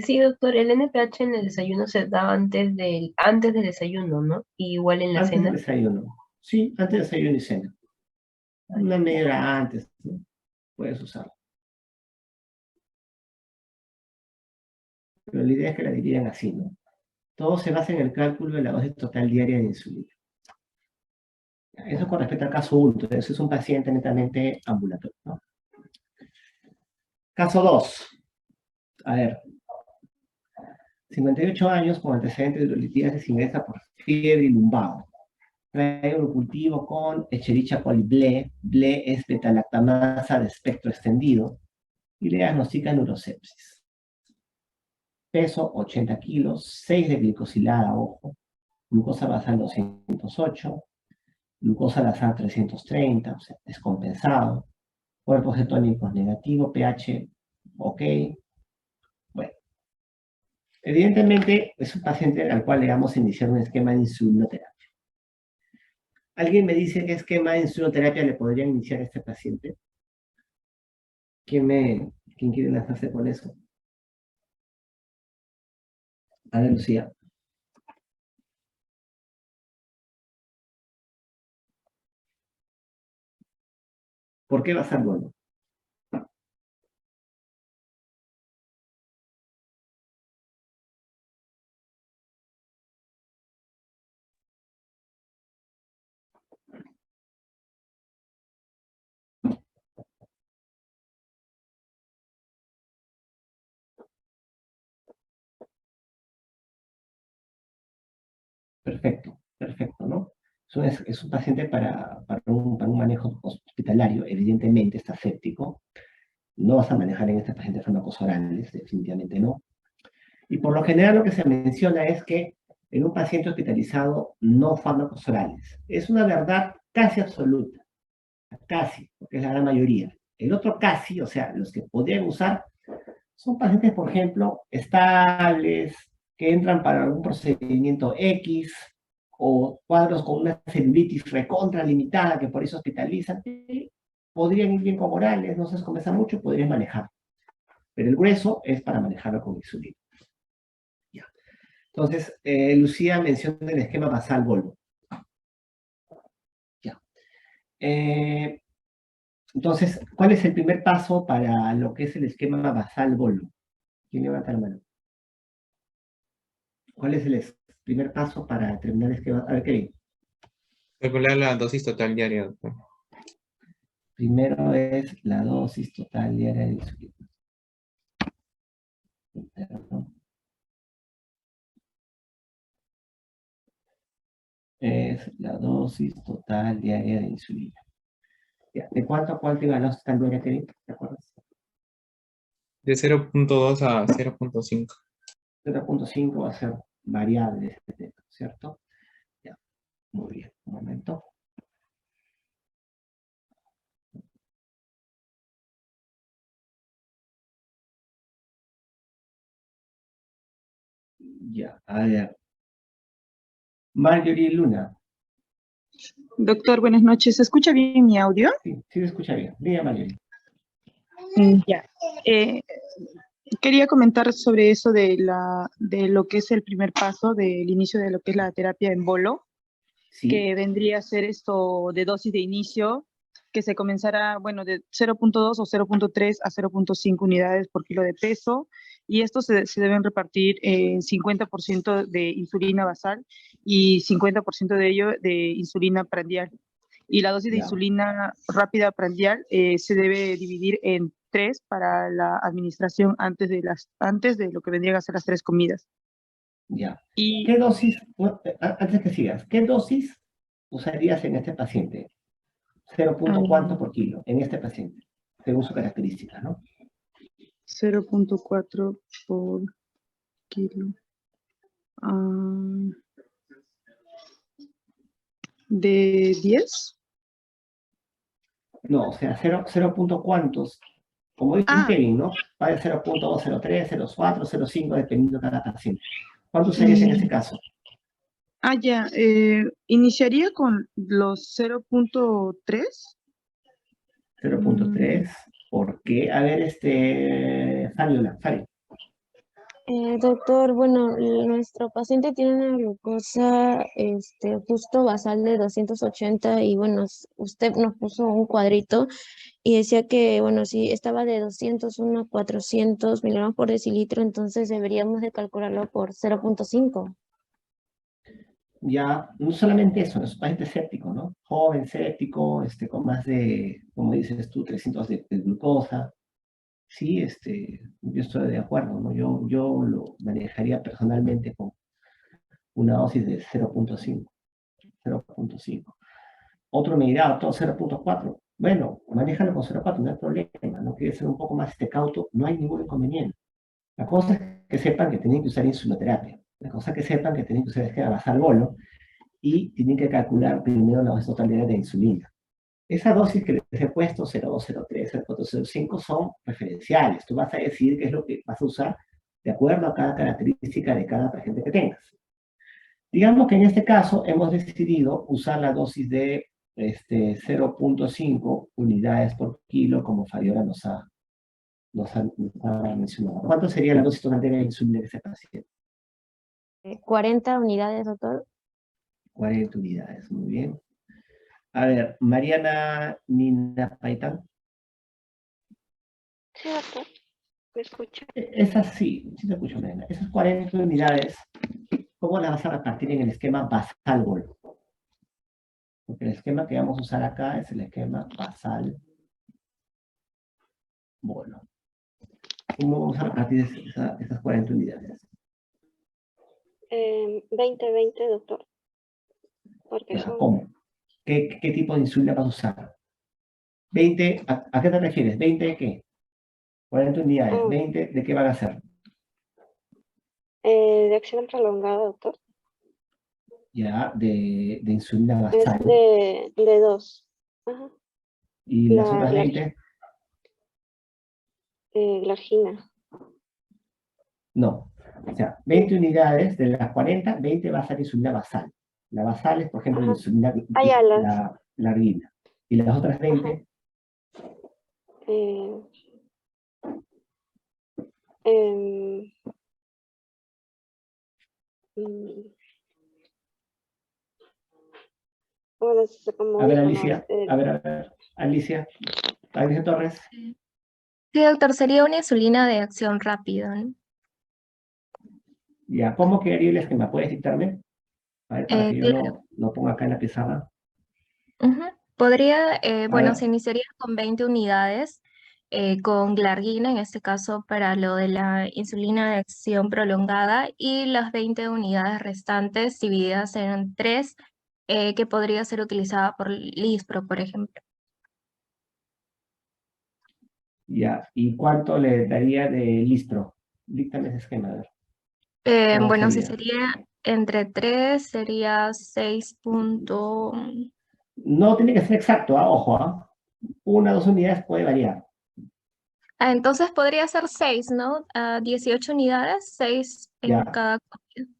Sí, doctor, el NPH en el desayuno se da antes del desayuno, ¿no? Y igual en la Antes del cena. desayuno. Sí, antes del desayuno y cena. Una media hora antes, ¿no? Puedes usarlo. Pero la idea es que la dividan así, ¿no? Todo se basa en el cálculo de la dosis total diaria de insulina. Eso con respecto al caso 1, entonces es un paciente netamente ambulatorio, ¿no? Caso 2. A ver. 58 años con antecedentes de hidrolitiasis ingresa por fiebre y lumbago. Trae un cultivo con Escherichia coli BLE. BLE es beta-lactamasa de espectro extendido. Y le diagnostican neurosepsis. Peso 80 kilos, 6 de glicosilada, ojo. Glucosa basal 208. Glucosa basal 330, o sea, descompensado. Cuerpos cetónicos negativo, pH ok. Bueno. Evidentemente, es un paciente al cual le vamos a iniciar un esquema de insulinoterapia. ¿Alguien me dice qué esquema de insulinoterapia le podrían iniciar a este paciente? ¿Quién quiere lanzarse con eso? A ver, Lucía. ¿Por qué va a ser bueno? Perfecto, perfecto, ¿no? Es un paciente para un manejo hospitalario, evidentemente está séptico. No vas a manejar en este paciente fármacos orales, definitivamente no. Y por lo general lo que se menciona es que en un paciente hospitalizado no fármacos orales. Es una verdad casi absoluta, casi, porque es la gran mayoría. El otro casi, o sea, los que podrían usar, son pacientes, por ejemplo, estables, que entran para algún procedimiento X, o cuadros con una celulitis recontra limitada, que por eso hospitalizan, podrían ir bien con orales, no se descompensa mucho, podrían manejar. Pero el grueso es para manejarlo con insulina. Ya. Entonces, Lucía menciona el esquema basal-Volvo. Ya. Entonces, ¿cuál es el primer paso para lo que es el esquema basal-Volvo? ¿Quién levanta la mano? ¿Cuál es el primer paso para determinar el esquema? A ver, Kevin. Calcular la dosis total diaria, doctor. Primero es la dosis total diaria de insulina. Es la dosis total diaria de insulina. Ya. ¿De cuánto a cuánto iba la dosis total diaria, Kevin? ¿Te acuerdas? De 0.2 a 0.5. 0.5 va a ser variable este tema, ¿cierto? Ya. Muy bien. Un momento. Ya, a ver. Marjorie Luna. Doctor, buenas noches. ¿Se escucha bien mi audio? Sí, sí se escucha bien. Diga, Marjorie. Ya. Quería comentar sobre eso de lo que es el primer paso del inicio de lo que es la terapia en bolo, Sí. que vendría a ser esto de dosis de inicio, que se comenzará, bueno, de 0.2 o 0.3 a 0.5 unidades por kilo de peso, y estos se deben repartir en 50% de insulina basal y 50% de ello de insulina prandial. Y la dosis de Ya. insulina rápida prandial se debe dividir en 3 para la administración antes de lo que vendrían a ser las 3 comidas. Ya. Y ¿Qué dosis, antes que sigas, qué dosis usarías en este paciente? 0. ¿Cuánto por kilo en este paciente? Según sus características, ¿no? 0.4 por kilo. de 10. No, o sea, 0 punto cuántos, como dice Kevin, ¿no? Va de 0.2, 0.3, 0.4, 0.5, dependiendo de cada paciente. ¿Cuántos series en ese caso? Ya. Iniciaría con los 0.3. 0.3. ¿Por qué? A ver, Fabiola. Doctor, bueno, nuestro paciente tiene una glucosa justo basal de 280 y bueno, usted nos puso un cuadrito y decía que, bueno, si estaba de 201 a 400 miligramos por decilitro, entonces deberíamos de calcularlo por 0.5. Ya, no solamente eso, es un paciente séptico, ¿no? Joven, séptico, con más de, como dices tú, 300 de glucosa. Sí, yo estoy de acuerdo, ¿no? Yo lo manejaría personalmente con una dosis de 0.5. 0.5. Otro me dirá, todo 0.4. Bueno, manéjalo con 0.4, no hay problema. No quiere ser un poco más cauto, no hay ningún inconveniente. La cosa es que sepan que tienen que usar insuloterapia. La cosa es que sepan que tienen que usar esquema basal bolo y tienen que calcular primero la dosis total de insulina. Esas dosis que les he puesto, 0.2, 0.3, 0.4, 0.5, son referenciales. Tú vas a decidir qué es lo que vas a usar de acuerdo a cada característica de cada paciente que tengas. Digamos que en este caso hemos decidido usar la dosis de 0.5 unidades por kilo, como Fabiola nos ha mencionado. ¿Cuánto sería la dosis total de insulina de ese paciente? 40 unidades, doctor. 40 unidades, muy bien. A ver, Mariana Nina Paitán. Sí, doctor. ¿Me escucha? Esas sí te escucho, Mariana. Esas 40 unidades, ¿cómo las vas a repartir en el esquema basal bolo? Porque el esquema que vamos a usar acá es el esquema basal bolo. ¿Cómo vamos a repartir esas 40 unidades? 20-20, doctor. Porque Ya, son... ¿cómo? ¿Qué tipo de insulina vas a usar? 20, ¿a qué te refieres? ¿20 de qué? 40 unidades. ¿20 de qué van a ser? de acción prolongada, doctor. Ya, de insulina Es basal. de 2. Ajá. ¿Y las otras 20? Glargina. No. O sea, 20 unidades de las 40, 20 va a ser insulina basal. La basal es, por ejemplo, la insulina la argina. ¿Y las otras 20? Bueno, como A ver, dijo, Alicia. A ver. Alicia Torres. Sí, doctor, sería una insulina de acción rápida, ¿no? Ya, ¿cómo quedaría el esquema? ¿Puedes dictarme? A ver, para que yo Claro. lo ponga acá en la pizarra. Podría, bueno, ver. se iniciaría con 20 unidades, con glargina, en este caso para lo de la insulina de acción prolongada, y las 20 unidades restantes divididas en 3, que podría ser utilizada por Lispro, por ejemplo. Ya, ¿y cuánto le daría de Listro? Díctame ese esquema, a ver. ¿Cómo Bueno, si sería? sería entre 3, sería 6. No tiene que ser exacto, ojo, 1 o 2 unidades puede variar. Entonces podría ser 6, ¿no? 18 unidades, 6 en Ya. cada comida.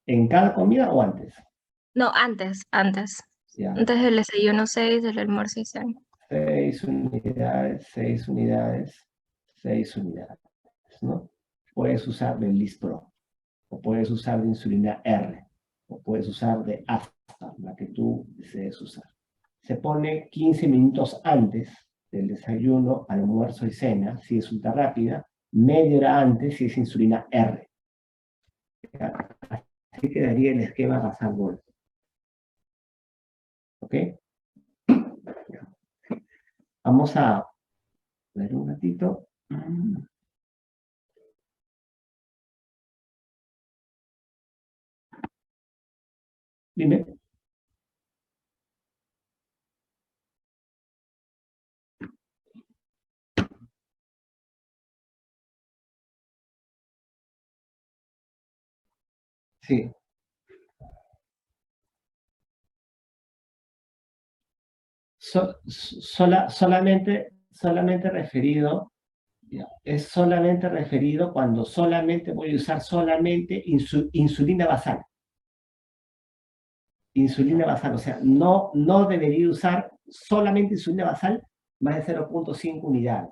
¿En cada comida o antes? No, antes. Ya. Antes del desayuno 6, del almuerzo y cena. 6 unidades, 6 unidades, 6 unidades, ¿no? Puedes usar de Lispro, o puedes usar de insulina R, o puedes usar de Aspar, la que tú desees usar. Se pone 15 minutos antes del desayuno, almuerzo y cena, si es ultra rápida, media hora antes si es insulina R. Así quedaría el esquema basal bolo. ¿Ok? Vamos a ver un ratito. Dime. Sí. solamente referido, ya, es solamente referido cuando solamente voy a usar solamente insulina basal. Insulina basal, o sea, no debería usar solamente insulina basal más de 0.5 unidades.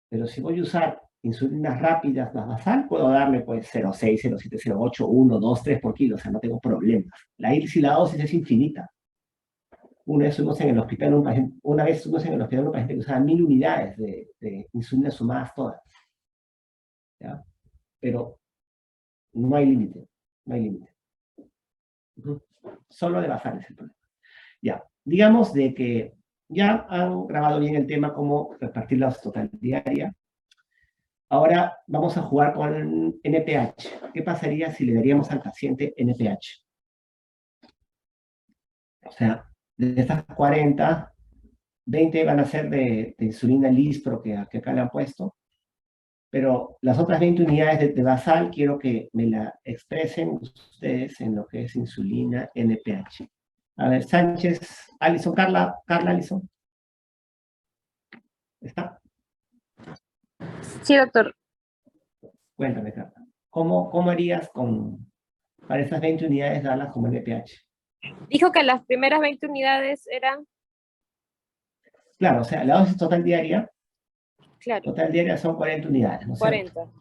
Pero si voy a usar insulinas rápidas más basal, puedo darle pues 0.6, 0.7, 0.8, 1, 2, 3 por kilo, o sea, no tengo problemas. Si la dosis es infinita. Una vez estuvimos en el hospital un paciente que usaba 1000 unidades de insulina sumadas todas. ¿Ya? Pero no hay límite, no hay límite. Solo de basal es el problema. Ya, digamos de que ya han grabado bien el tema cómo repartir la total diaria. Ahora vamos a jugar con NPH. ¿Qué pasaría si le daríamos al paciente NPH? O sea, de estas 40, 20 van a ser de insulina Lispro que acá le han puesto, pero las otras 20 unidades de basal quiero que me la expresen ustedes en lo que es insulina NPH. A ver, Sánchez, Alison, Carla, Alison. ¿Está? Sí, doctor. Cuéntame, Carla. ¿Cómo harías para esas 20 unidades darlas como NPH? Dijo que las primeras 20 unidades eran... Claro, o sea, la dosis total diaria Claro. Total diaria son 40 unidades, ¿no es cierto? 40.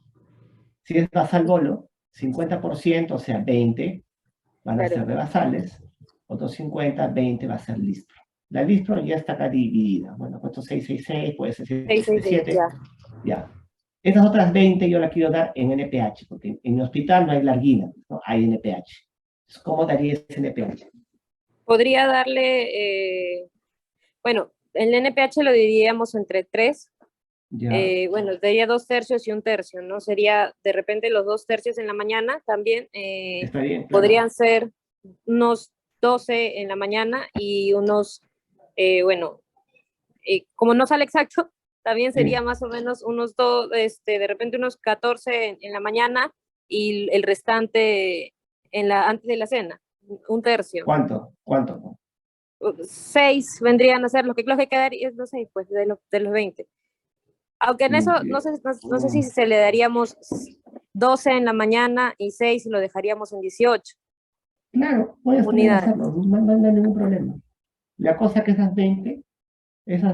Si es basal bolo, 50%, o sea, 20 van a ser de basales, otros 50, 20 va a ser Lispro. La Lispro ya está acá dividida. Bueno, puesto 666, puede ser 777. Ya. Estas otras 20 yo las quiero dar en NPH, porque en mi hospital no hay larguina, ¿no? Hay NPH. ¿Cómo daría ese NPH? Podría darle... bueno, el NPH lo dividíamos entre 3. Bueno, sería 2 tercios y 1 tercio, ¿no? Sería de repente los 2 tercios en la mañana también. Está bien, claro. Podrían ser unos 12 en la mañana y unos, bueno, como no sale exacto, también sería más o menos unos de repente unos 14 en la mañana y el restante antes de la cena, 1 tercio. ¿Cuánto? 6 vendrían a ser, lo que quedaría es los 6, pues, de los 20. Aunque en eso, no sé si se le daríamos 12 en la mañana y 6 y lo dejaríamos en 18. Claro, puedes hacerlo, no hay ningún problema. La cosa es que esas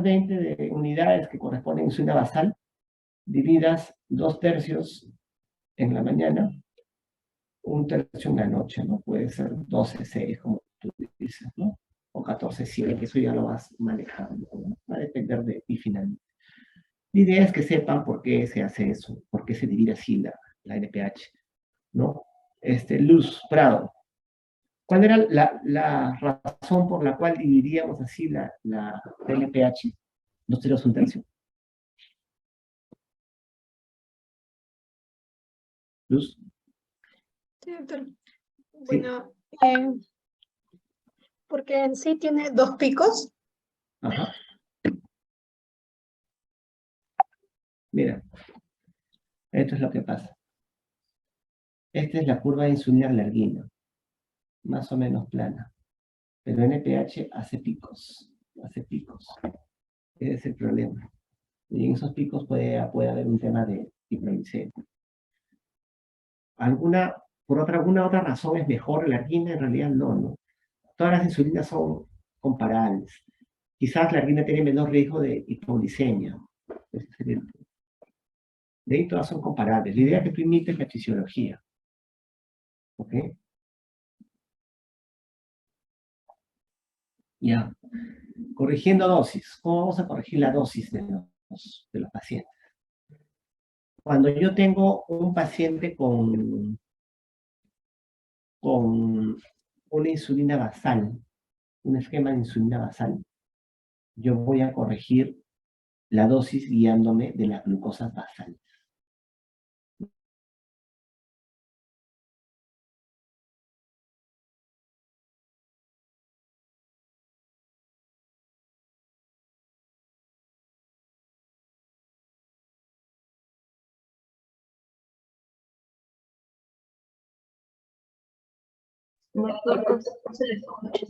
20 de unidades que corresponden a insulina basal, dividas 2 tercios en la mañana, 1 tercio en la noche, ¿no? Puede ser 12-6, como tú dices, ¿no? O 14-7, que eso ya lo vas manejando, ¿no? Va a depender de ti finalmente. La idea es que sepan por qué se hace eso, por qué se divide así la NPH, ¿no? Luz Prado, ¿cuál era la razón por la cual dividiríamos así la NPH? 2 tercios, 1 tercio. Luz. Sí, doctor. Sí. Bueno, porque en sí tiene 2 picos. Ajá. Mira, esto es lo que pasa. Esta es la curva de insulina glargina, más o menos plana. Pero NPH hace picos. Ese es el problema. Y en esos picos puede haber un tema de hipoglicemia. ¿Por alguna otra razón es mejor la glargina? En realidad no. Todas las insulinas son comparables. Quizás la glargina tiene menor riesgo de hipoglicemia. De ahí todas son comparables. La idea es que tú imites la fisiología. ¿Ok? Ya. Corrigiendo dosis. ¿Cómo vamos a corregir la dosis de los pacientes? Cuando yo tengo un paciente con una insulina basal, un esquema de insulina basal, yo voy a corregir la dosis guiándome de las glucosas basales. No se le escucha.